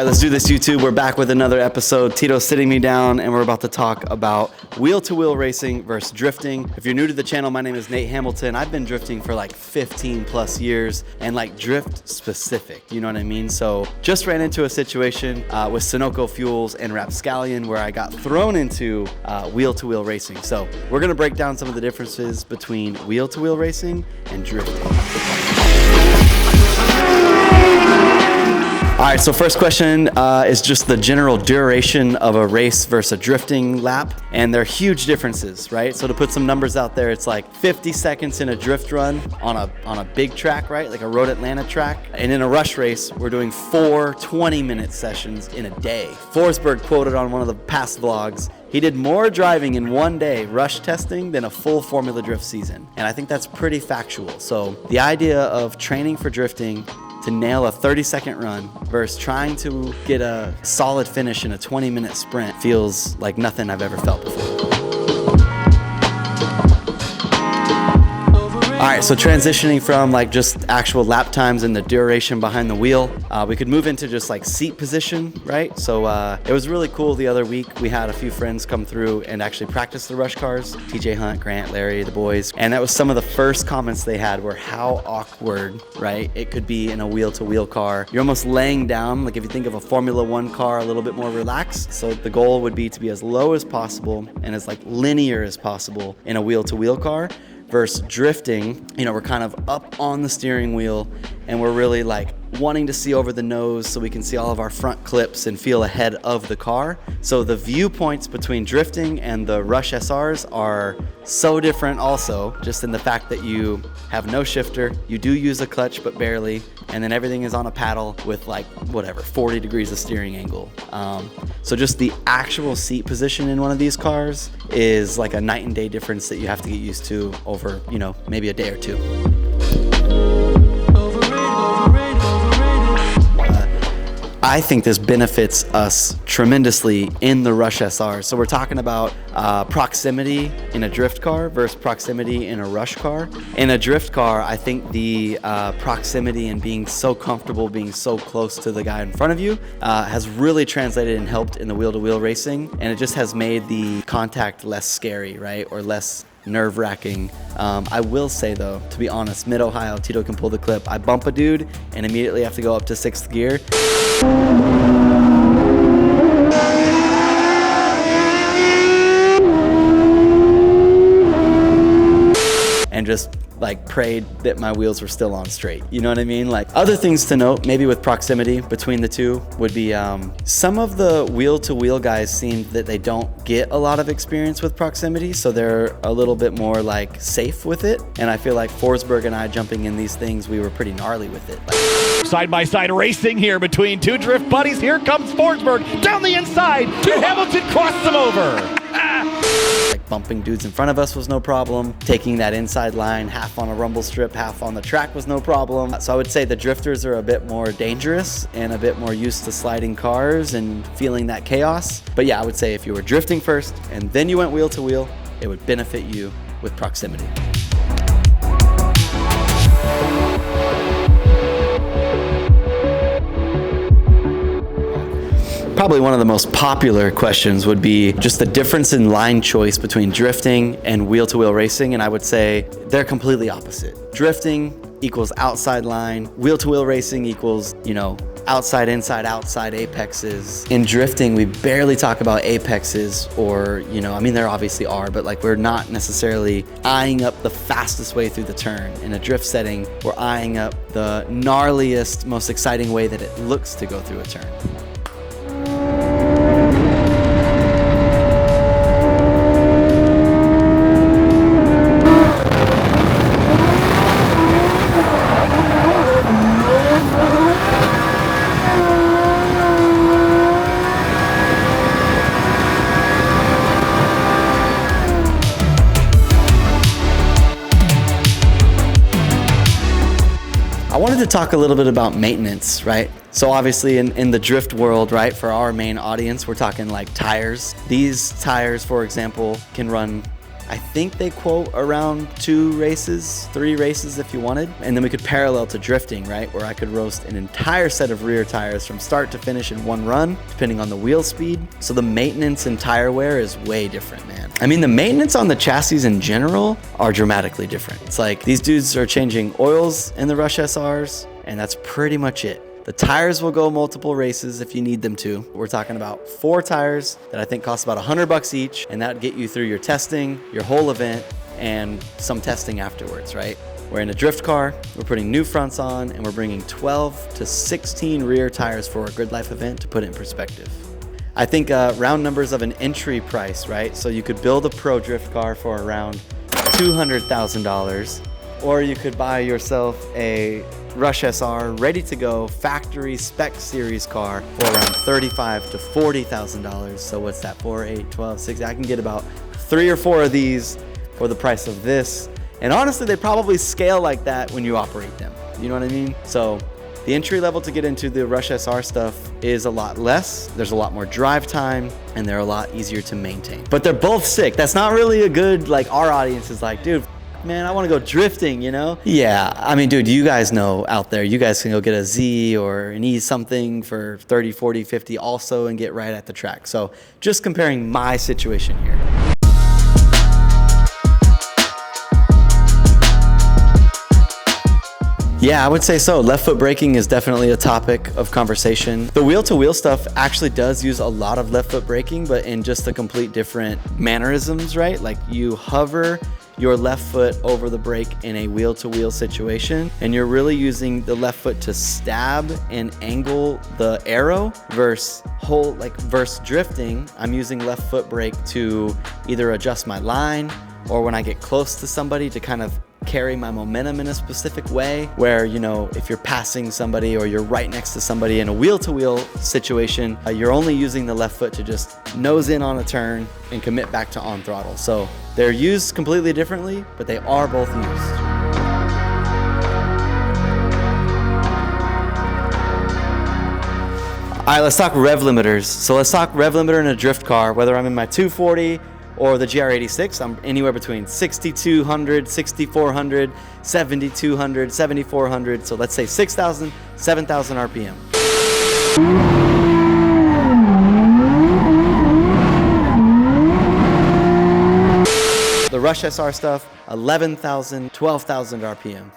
right, let's do this, YouTube. We're back with another episode. Tito's sitting me down, and we're about to talk about wheel-to-wheel racing versus drifting. If you're new to the channel, my name is Nate Hamilton. I've been drifting for like 15 plus years, and like drift specific, you know what I mean? So just ran into a situation with Sunoco Fuels and Rapscallion where I got thrown into wheel-to-wheel racing. So we're gonna break down some of the differences between wheel-to-wheel racing and drifting. All right, so first question is just the general duration of a race versus a drifting lap, and they're huge differences, right? So to put some numbers out there, it's like 50 seconds in a drift run on a big track, right? Like a Road Atlanta track. And in a rush race, we're doing 4 20-minute sessions in a day. Forsberg quoted on one of the past vlogs, he did more driving in one day rush testing than a full Formula Drift season. And I think that's pretty factual. So the idea of training for drifting to nail a 30-second run versus trying to get a solid finish in a 20-minute sprint feels like nothing I've ever felt before. All right, so transitioning from like just actual lap times and the duration behind the wheel, we could move into just like seat position, right? So it was really cool the other week. We had a few friends come through and actually practice the rush cars. TJ Hunt, Grant, Larry, the boys. And that was some of the first comments they had were how awkward, right? It could be in a wheel-to-wheel car. You're almost laying down, like if you think of a Formula One car, a little bit more relaxed. So the goal would be to be as low as possible and as like linear as possible in a wheel-to-wheel car. Versus drifting, you know, we're kind of up on the steering wheel and we're really like wanting to see over the nose so we can see all of our front clips and feel ahead of the car. So the viewpoints between drifting and the Rush SRs are so different also, just in the fact that you have no shifter, you do use a clutch but barely, and then everything is on a paddle with like whatever 40 degrees of steering angle. So just the actual seat position in one of these cars is like a night and day difference that you have to get used to over, you know, maybe a day or two. I think this benefits us tremendously in the Rush SR. So we're talking about proximity in a drift car versus proximity in a rush car. In a drift car, I think the proximity and being so comfortable, being so close to the guy in front of you has really translated and helped in the wheel-to-wheel racing. And it just has made the contact less scary, right? Or less nerve-wracking. I will say though, to be honest, mid-Ohio, Tito can pull the clip. I bump a dude and immediately have to go up to 6th gear. And just like prayed that my wheels were still on straight. You know what I mean? Like other things to note, maybe with proximity between the two would be some of the wheel-to-wheel guys seem that they don't get a lot of experience with proximity, so they're a little bit more like safe with it. And I feel like Forsberg and I jumping in these things, we were pretty gnarly with it. Side-by-side racing here between two drift buddies. Here comes Forsberg down the inside. Hamilton crossed them over. Like bumping dudes in front of us was no problem. Taking that inside line, half on a rumble strip, half on the track was no problem. So I would say the drifters are a bit more dangerous and a bit more used to sliding cars and feeling that chaos. But yeah, I would say if you were drifting first and then you went wheel to wheel, it would benefit you with proximity. Probably one of the most popular questions would be just the difference in line choice between drifting and wheel-to-wheel racing, and I would say they're completely opposite. Drifting equals outside line, wheel-to-wheel racing equals, you know, outside, inside, outside apexes. In drifting, we barely talk about apexes or, you know, I mean, there obviously are, but like we're not necessarily eyeing up the fastest way through the turn. In a drift setting, we're eyeing up the gnarliest, most exciting way that it looks to go through a turn. I wanted to talk a little bit about maintenance, right? So obviously in the drift world, right, for our main audience, we're talking like tires. These tires, for example, can run I think they quote around 2 races, 3 races if you wanted. And then we could parallel to drifting, right? Where I could roast an entire set of rear tires from start to finish in one run, depending on the wheel speed. So the maintenance and tire wear is way different, man. I mean, the maintenance on the chassis in general are dramatically different. It's like these dudes are changing oils in the Rush SRs, and that's pretty much it. The tires will go multiple races if you need them to. We're talking about 4 tires that I think cost about $100 each, and that would get you through your testing, your whole event, and some testing afterwards, right? We're in a drift car, we're putting new fronts on, and we're bringing 12 to 16 rear tires for a Grid Life event to put it in perspective. I think round numbers of an entry price, right? So you could build a pro drift car for around $200,000, or you could buy yourself a Rush SR ready to go factory spec series car for around $35,000 to $40,000. So what's that? 4, 8, 12, 6. I can get about 3 or 4 of these for the price of this. And honestly, they probably scale like that when you operate them. You know what I mean? So the entry level to get into the Rush SR stuff is a lot less. There's a lot more drive time, and they're a lot easier to maintain. But they're both sick. That's not really a good, like, our audience is like, dude, man, I want to go drifting, you know? Yeah, I mean, dude, you guys know out there, you guys can go get a Z or an E something for 30, 40, 50 also and get right at the track. So just comparing my situation here. Yeah, I would say so. Left foot braking is definitely a topic of conversation. The wheel-to-wheel stuff actually does use a lot of left foot braking, but in just a complete different mannerisms, right? Like you hover your left foot over the brake in a wheel-to-wheel situation, and you're really using the left foot to stab and angle the arrow versus drifting. I'm using left foot brake to either adjust my line or when I get close to somebody to kind of carry my momentum in a specific way where, you know, if you're passing somebody or you're right next to somebody in a wheel-to-wheel situation, you're only using the left foot to just nose in on a turn and commit back to on throttle. So they're used completely differently, but they are both used. All right, let's talk rev limiters. So let's talk rev limiter in a drift car, whether I'm in my 240 or the GR86, I'm anywhere between 6,200, 6,400, 7,200, 7,400. So let's say 6,000, 7,000 RPM. The Rush SR stuff, 11,000, 12,000 RPM.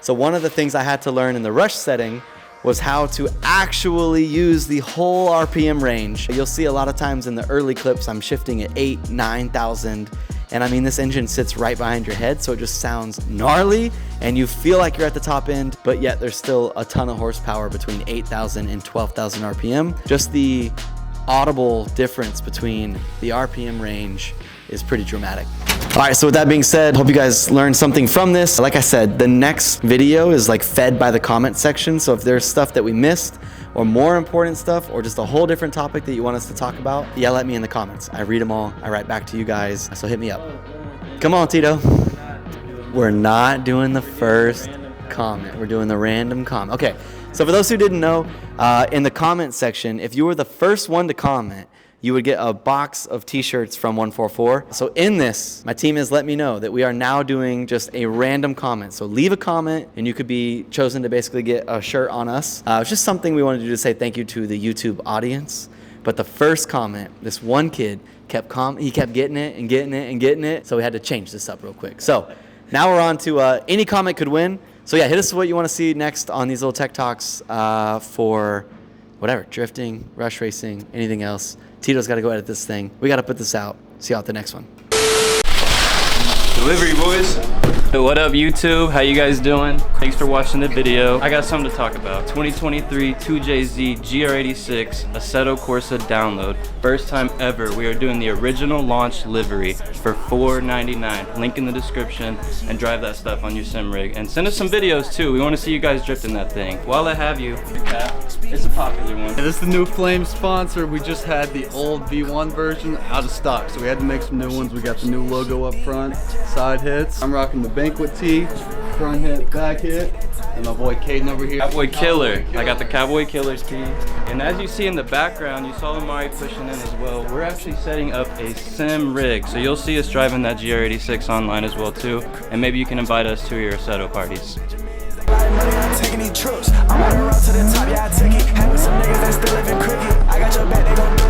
So one of the things I had to learn in the Rush setting was how to actually use the whole RPM range. You'll see a lot of times in the early clips, I'm shifting at 8,000, 9,000. And I mean, this engine sits right behind your head, so it just sounds gnarly and you feel like you're at the top end, but yet there's still a ton of horsepower between 8,000 and 12,000 RPM. Just the audible difference between the RPM range is pretty dramatic. All right, so with that being said, hope you guys learned something from this. Like I said, the next video is like fed by the comment section. So if there's stuff that we missed or more important stuff or just a whole different topic that you want us to talk about, yell at me in the comments. I read them all. I write back to you guys. So hit me up. Come on, Tito. We're not doing the first comment. We're doing the random comment. Okay, so for those who didn't know, in the comment section, if you were the first one to comment, you would get a box of t-shirts from 144. So in this, my team has let me know that we are now doing just a random comment. So leave a comment and you could be chosen to basically get a shirt on us. It's just something we wanted to do to say thank you to the YouTube audience. But the first comment, this one kid kept getting it and getting it and getting it. So we had to change this up real quick. So now we're on to any comment could win. So yeah, hit us with what you want to see next on these little tech talks for whatever, drifting, rush racing, anything else. Tito's got to go edit this thing. We got to put this out. See you at the next one. Delivery, boys. So what up, YouTube? How you guys doing? Thanks for watching the video. I got something to talk about. 2023 2JZ GR86 Assetto Corsa download. First time ever, we are doing the original launch livery for $4.99. Link in the description, and drive that stuff on your sim rig. And send us some videos too. We want to see you guys drifting that thing. While I have you, the cap. It's a popular one. This is the new Flame sponsor. We just had the old V1 version out of stock, so we had to make some new ones. We got the new logo up front, side hits. I'm rocking the banquet tee, front hit, back hit, and my boy Caden over here. Cowboy Killer. I got the Cowboy Killer tee. And as you see in the background, you saw Amari pushing in as well. We're actually setting up a sim rig. So you'll see us driving that GR86 online as well too. And maybe you can invite us to your Assetto parties. I'm taking these trips. I'm on the road to the top, yeah, I take it. Having some niggas that still living cricket. I got your back, they gon' do